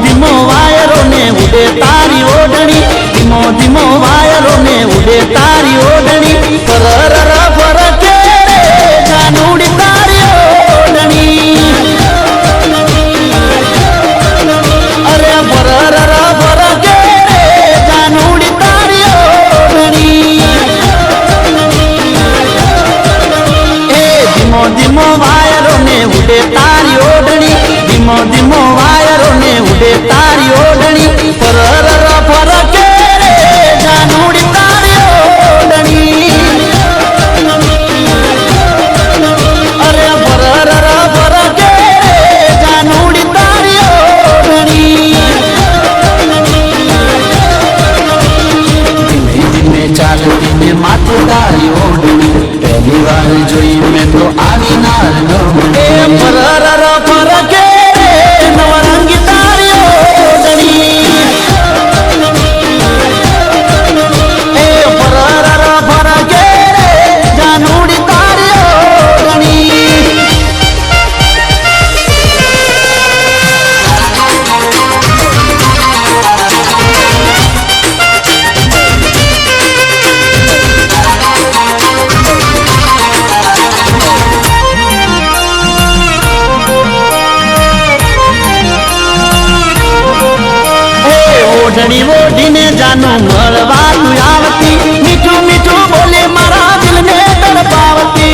धीमो वायरो ने उड़े तारी ओढ़नी, धीमो धीमो वायरो ने उड़े तारी ओढ़नी, फरर फर के जानूड़ी तारी ओढ़नी, अरे फरर फर के जानूड़ी तारी ओढ़नी। धीमो धीमो वायरो ने उड़े तारी ओढ़नी, धीमो धीमो वायरो ने उड़े तारी ओढ़नी, फरर फर के जानूड़ी तारी ओढ़नी, अरे फरर फर के जानूड़ी तारी ओढ़नी। धीमे धीमे चालती ने माथे तारी ओढ़नी, पहली बार जोई में तो आवी नाल गमने, फरर फर के नवरंगी तारी ओढ़नी, फरर फर के जानूड़ी तारी ओढ़नी। ओढ़नी ओढ़ीने जानू मरवालू आवती, मीठू मीठू बोले मारा दिल में तड़पावती,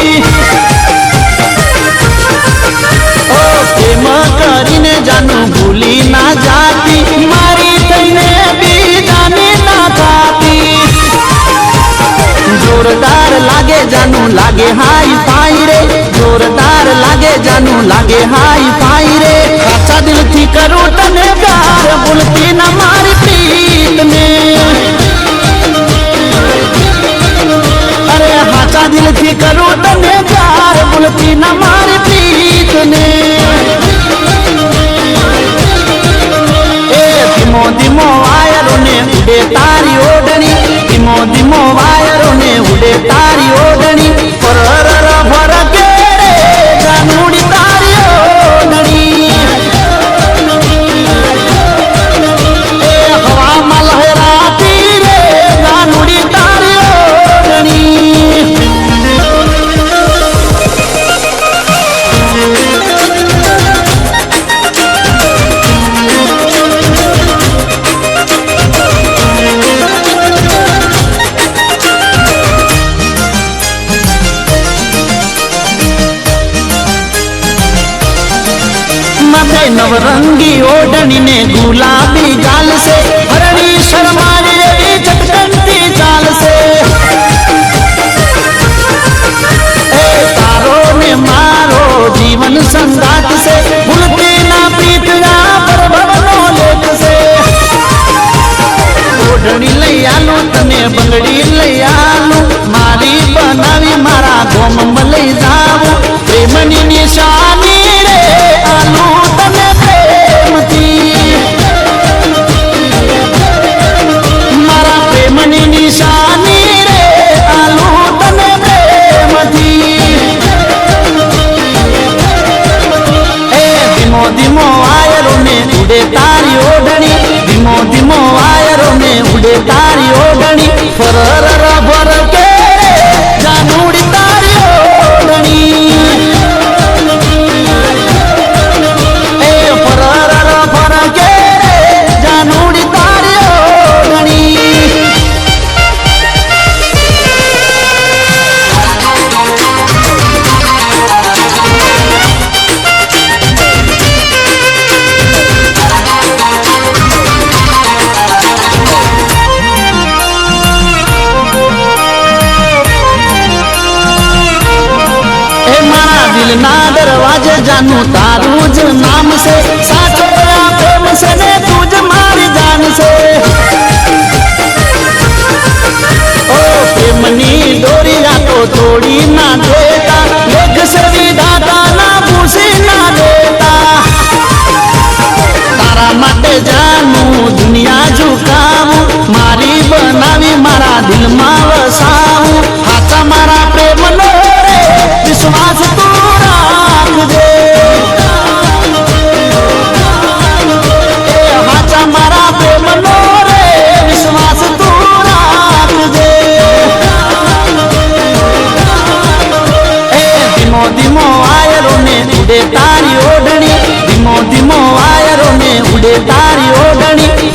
ओ प्रेम करीने जानू भूली ना जाती, मारी तैने भी जाने ना जाती। जोरदार लागे जानू लागे हाई फाई रे, जोरदार लागे जानू लागे हाई फाई रे, अच्छा दिल थी करू तने प्यार बोलती न मारी प्रीत में, अरे हाचा दिल थी करू तने प्यार बोलती न मारी प्रीत में। धीमो धीमो वायरो ने उड़े तारी ओढ़नी, धीमो धीमो वायरो ने उड़े तारी ओढ़नी, फरर फर के जानूड़ी तारी ओढ़नी, हवा में लहराती रे जानूड़ी तारी ओढ़नी। नवरंगी ओढ़नी ने गुलाबी गाल से, हरणी शर्मारी रही चटकनती चाल से, तारो ने मारो जीवन संगात से, भूलती ना प्रीतना पर भवनो लेख से। ओढ़नी लई आलू तने बंगड़ी लई आलू, मारी बनावी मारा गोम लई जाऊं, प्रेमनी निशानी रे आलू तने प्रेमती, मारा प्रेमनी निशानी रे आलू तने प्रेमती। धीमो धीमो वायरो ने उड़े तारी ओढ़नी, धीमो धीमो वायरो ने उड़े तारी ओढ़नी, फरर फर के जानूड़ी तारी ओढ़नी, માતાનું દુનિયા ઝુકાવું મારી બનાવી મારા દિલમાં વસાવું હાચા મારા પ્રેમનો રે વિશ્વાસ તું રાખજે એ હાચા મારા પ્રેમનો રે વિશ્વાસ તું રાખજે એ ધીમો ધીમો વાયરો ને ઉડે તારી ઓઢણી ધીમો ધીમો વાયરો ને ઉડે તારી ઓઢણી